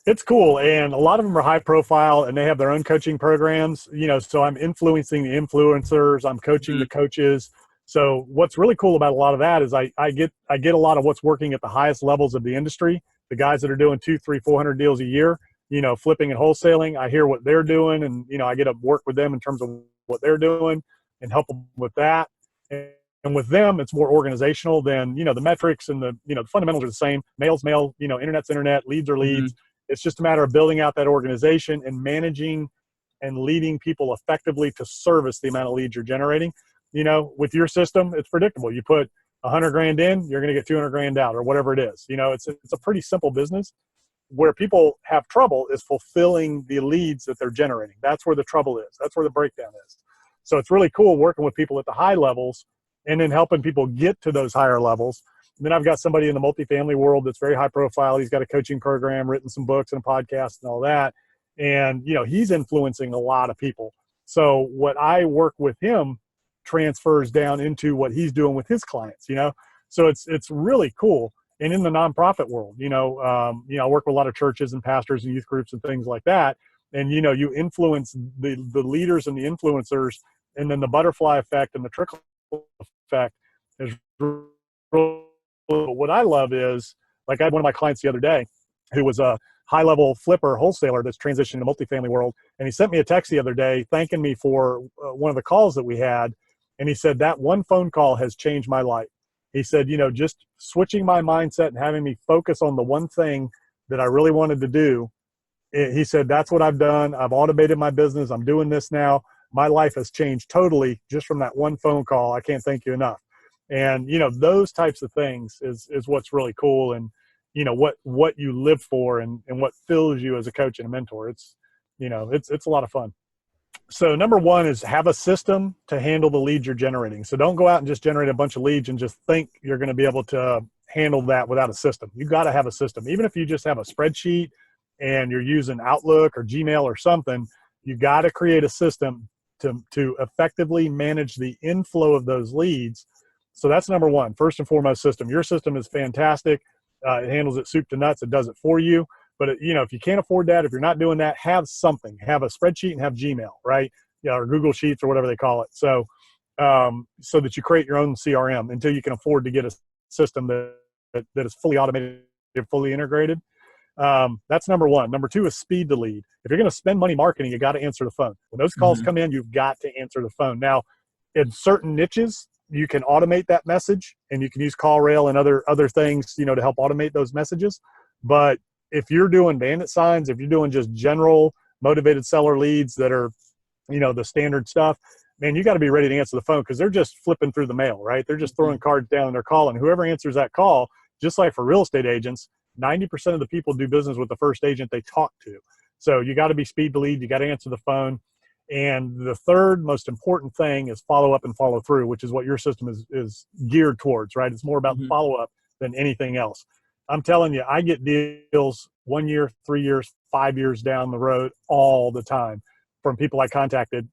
It's cool. And a lot of them are high profile and they have their own coaching programs, so I'm influencing the influencers, I'm coaching the coaches. So what's really cool about a lot of that is I get a lot of what's working at the highest levels of the industry, the guys that are doing 200, 300, 400 deals a year, flipping and wholesaling. I hear what they're doing and, I get to work with them in terms of what they're doing and help them with that. And with them, it's more organizational than, the metrics and the fundamentals are the same. Mail's mail, internet's internet, leads are leads. It's just a matter of building out that organization and managing and leading people effectively to service the amount of leads you're generating. With your system, it's predictable. You put 100 grand in, you're going to get 200 grand out or whatever it is. It's a pretty simple business. Where people have trouble is fulfilling the leads that they're generating. That's where the trouble is. That's where the breakdown is. So it's really cool working with people at the high levels and then helping people get to those higher levels. And then I've got somebody in the multifamily world that's very high profile. He's got a coaching program, written some books and a podcast and all that. And, he's influencing a lot of people. So what I work with him transfers down into what he's doing with his clients, So it's really cool. And in the nonprofit world, I work with a lot of churches and pastors and youth groups and things like that. And, you influence the leaders and the influencers, and then the butterfly effect and the trickle effect is really, what I love is, like, I had one of my clients the other day who was a high-level flipper wholesaler that's transitioned to multifamily world. And he sent me a text the other day thanking me for one of the calls that we had. And he said, that one phone call has changed my life. He said, just switching my mindset and having me focus on the one thing that I really wanted to do. He said, that's what I've done. I've automated my business. I'm doing this now. My life has changed totally just from that one phone call. I can't thank you enough. And, those types of things is what's really cool. And, what you live for and what fills you as a coach and a mentor. It's a lot of fun. So number one is have a system to handle the leads you're generating. So don't go out and just generate a bunch of leads and just think you're going to be able to handle that without a system. You got to have a system. Even if you just have a spreadsheet and you're using Outlook or Gmail or something, you got to create a system to effectively manage the inflow of those leads. So that's number one, first and foremost, system. Your system is fantastic. It handles it soup to nuts. It does it for you. But, if you can't afford that, if you're not doing that, have something. Have a spreadsheet and have Gmail, right? Or Google Sheets or whatever they call it. So so that you create your own CRM until you can afford to get a system that is fully automated, fully integrated. That's number one. Number two is speed to lead. If you're going to spend money marketing, you got to answer the phone. When those calls come in, you've got to answer the phone. Now, in certain niches, you can automate that message and you can use CallRail and other things, to help automate those messages. But if you're doing bandit signs, if you're doing just general motivated seller leads that are, the standard stuff, man, you got to be ready to answer the phone because they're just flipping through the mail, right? They're just throwing cards down and they're calling. Whoever answers that call, just like for real estate agents, 90% of the people do business with the first agent they talk to. So you got to be speed to lead. You got to answer the phone. And the third most important thing is follow up and follow through, which is what your system is geared towards, right? It's more about the follow up than anything else. I'm telling you, I get deals 1 year, 3 years, 5 years down the road all the time from people I contacted,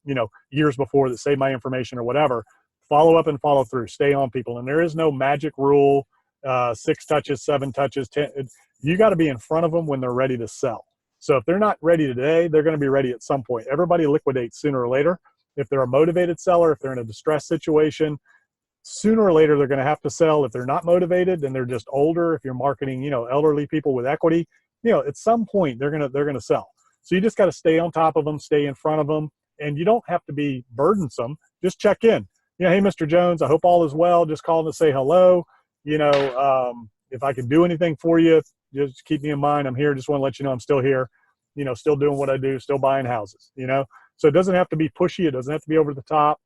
years before that saved my information or whatever. Follow up and follow through. Stay on people. And there is no magic rule, 6 touches, 7 touches, 10. You got to be in front of them when they're ready to sell. So if they're not ready today, they're going to be ready at some point. Everybody liquidates sooner or later. If they're a motivated seller, if they're in a distressed situation, sooner or later they're going to have to sell. If they're not motivated and they're just older, if you're marketing, elderly people with equity, at some point they're going to sell. So you just got to stay on top of them, stay in front of them, and you don't have to be burdensome. Just check in. Hey, Mr. Jones, I hope all is well. Just calling to say hello. If I can do anything for you, just keep me in mind. I'm here. Just want to let you know I'm still here, still doing what I do, still buying houses, So it doesn't have to be pushy. It doesn't have to be over the top.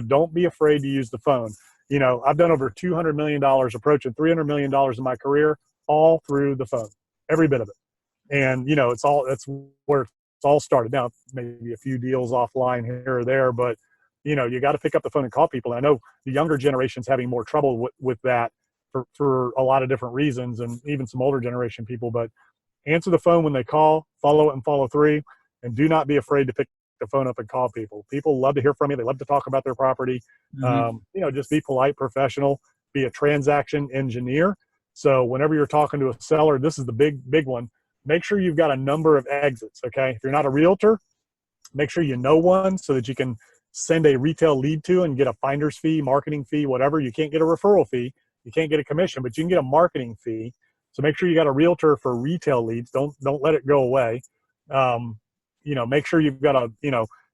Don't be afraid to use the phone. I've done over $200 million, approaching $300 million in my career, all through the phone, every bit of it. And, that's where it's all started. Now, maybe a few deals offline here or there, but, you got to pick up the phone and call people. And I know the younger generation's having more trouble with that for a lot of different reasons, and even some older generation people. But answer the phone when they call, follow it and follow through, and do not be afraid to pick the phone up and call people. People love to hear from you. They love to talk about their property. Just be polite, professional, be a transaction engineer. So whenever you're talking to a seller, this is the big one. make sure you've got a number of exits. Okay. If you're not a realtor, make sure you know one so that you can send a retail lead to and get a finder's fee, marketing fee, whatever. You can't get a referral fee. You can't get a commission, but you can get a marketing fee. So make sure you got a realtor for retail leads. Don't let it go away. Make sure you've got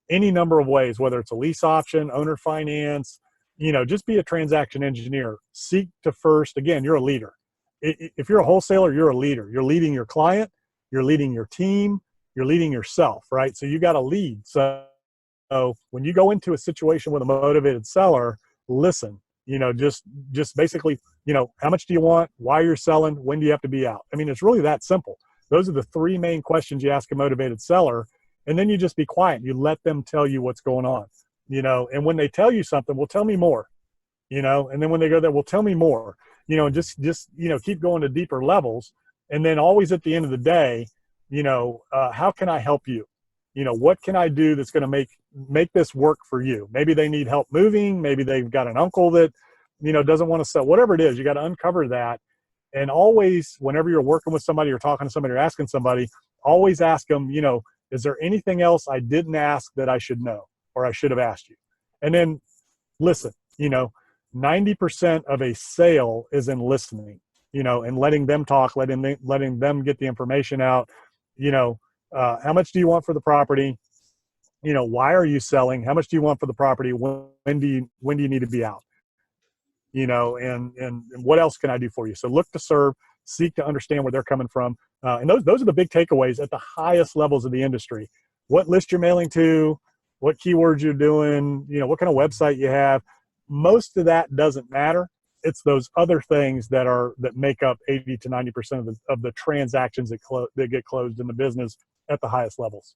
any number of ways, whether it's a lease option, owner finance, just be a transaction engineer. Seek to first, again, you're a leader. If you're a wholesaler, you're a leader. You're leading your client, you're leading your team, you're leading yourself, right? So you got to lead. So when you go into a situation with a motivated seller, listen, just basically, how much do you want? Why you're selling? When do you have to be out? I mean, it's really that simple. Those are the three main questions you ask a motivated seller. And then you just be quiet. You let them tell you what's going on, and when they tell you something, well, tell me more, and then when they go there, well, tell me more, and just keep going to deeper levels. And then always at the end of the day, how can I help you? What can I do that's going to make this work for you? Maybe they need help moving. Maybe they've got an uncle that, doesn't want to sell, whatever it is, you got to uncover that. And always, whenever you're working with somebody or talking to somebody or asking somebody, always ask them, is there anything else I didn't ask that I should know or I should have asked you? And then listen, 90% of a sale is in listening, and letting them talk, letting them get the information out. How much do you want for the property? Why are you selling? How much do you want for the property? When do you need to be out? And what else can I do for you? So look to serve, seek to understand where they're coming from. And those are the big takeaways at the highest levels of the industry. What list you're mailing to, what keywords you're doing, what kind of website you have. Most of that doesn't matter. It's those other things that make up 80 to 90% of the transactions that get closed in the business at the highest levels.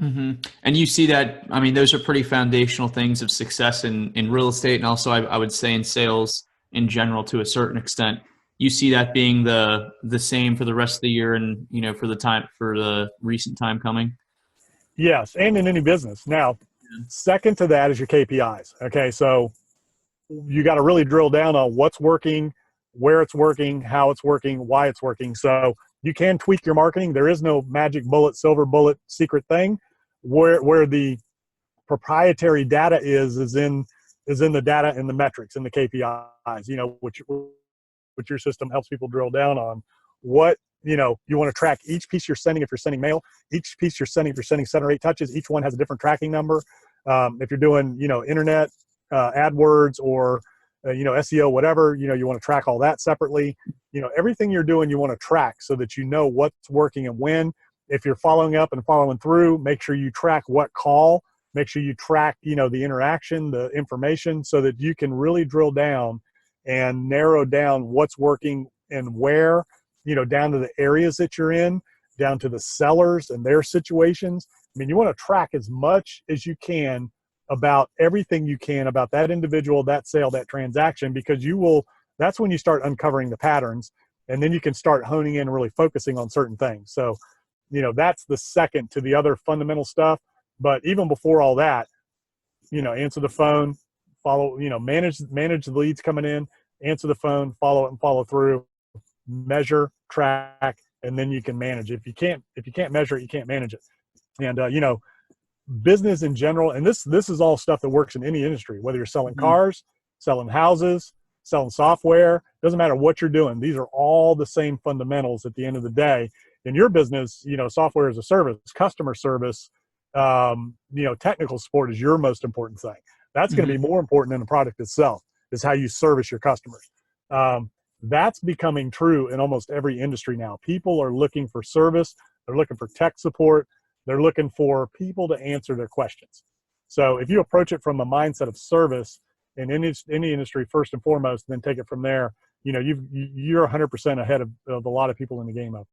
Mm-hmm. And you see that, I mean, those are pretty foundational things of success in real estate. And also I would say in sales in general, to a certain extent. You see that being the same for the rest of the year and, for the recent time coming? Yes. And in any business. Now, second to that is your KPIs. Okay. So you got to really drill down on what's working, where it's working, how it's working, why it's working. So you can tweak your marketing. There is no magic bullet, silver bullet, secret thing. Where the proprietary data is in the data and the metrics and the KPIs, which your system helps people drill down on. What, you want to track each piece you're sending. If you're sending mail, each piece you're sending, if you're sending 7 or 8 touches, each one has a different tracking number. If you're doing, internet, AdWords or, SEO, whatever, you want to track all that separately. Everything you're doing, you want to track so that you know what's working and when. If you're following up and following through, make sure you track what call, make sure you track, the interaction, the information, so that you can really drill down and narrow down what's working and where, down to the areas that you're in, down to the sellers and their situations. I mean, you want to track as much as you can about everything you can about that individual, that sale, that transaction, because that's when you start uncovering the patterns, and then you can start honing in and really focusing on certain things. So, that's the second to the other fundamental stuff. But even before all that, answer the phone, follow, manage the leads coming in, answer the phone, follow it and follow through, measure, track, and then you can manage it. If you can't measure it, you can't manage it. And, business in general, and this is all stuff that works in any industry, whether you're selling cars, selling houses, selling software, doesn't matter what you're doing. These are all the same fundamentals at the end of the day. In your business, software as a service, customer service, technical support is your most important thing. That's going to be more important than the product itself, is how you service your customers. That's becoming true in almost every industry now. People are looking for service. They're looking for tech support. They're looking for people to answer their questions. So if you approach it from a mindset of service in any industry first and foremost, then take it from there, you're 100% ahead of a lot of people in the game of.